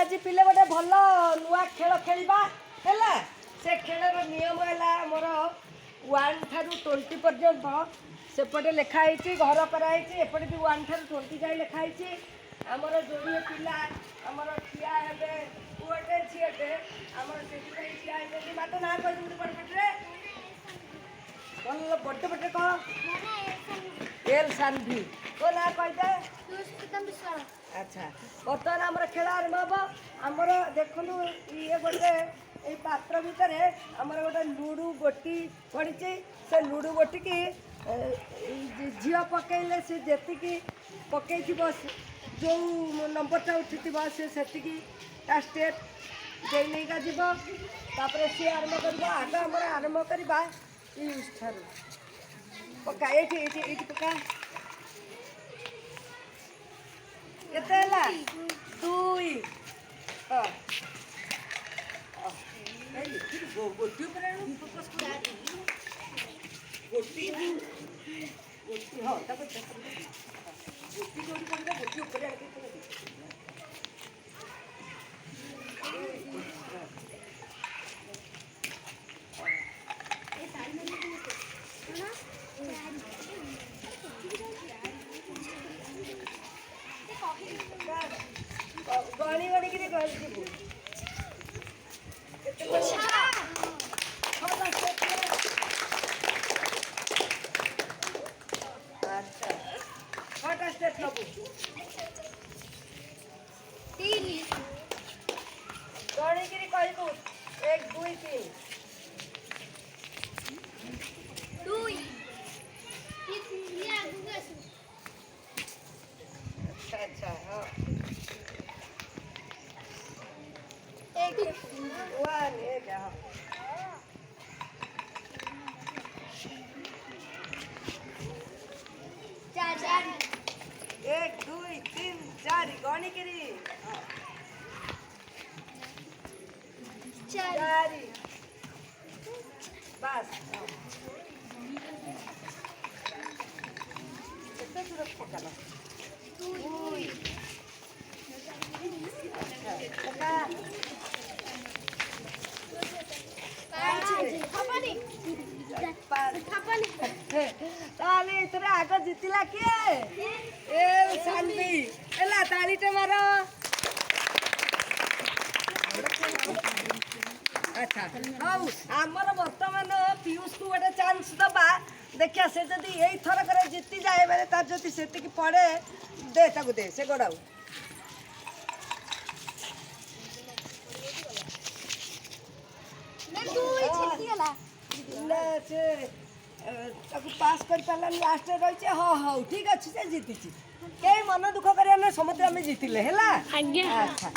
आज पिले गोटे भल नुआ खेल खेलवा है से खेलर नियम है मोर 1 ठारू 20 पर्यंत सेपटे लिखाई घर कराई एपटे भी 1 ठारू 20 जाए लिखाई आमर जोड़े पिला आमर ठिया हे पुटे झीटे आमर से ठिया मत ना कह बड़पटे भल बड़े पटे कह एल सान्वी तो ना कहते अच्छा बर्तमान आम खेल आरंभ हम आमर देखु ये गोटे ये पात्र भितर आमर गोटे लुडु गोटी पड़ी से लुडु गोटी की झील पकईले से जी पकई जो नंबरटा उठी से स्टेप दे नहीं जीव तापर सी आरंभ कर आग आम आरंभ करवा पका ये पका केते हला 2 गोटी पर फोकस कर गोटी हाँ गोटी जोड़ी कर गोटी ऊपर आके गणी गणी कि छटा स्टेप नबू 3 गणी कि कहबू 1 2 3 2 ये आगू अच्छा हाँ 1 हाँ 4 1 2 3 4 गणी करी 4 बस कितना सूरज पकड़ा आग जीतला किए ए शांति एला तालीटे मार अच्छा हौ आमर बर्तमान पीयूष को गोटे चांस दबा देखिया से जदि एई थर करे जीती जाए बेले तार जदि सेतिकी पड़े दे ताकू दे से गोड़ाऊ पास कर पारा लास्ट रही हाँ हाँ ठीक अच्छे से जीति कई मन दुख कर समस्त आम जीतिले है अच्छा।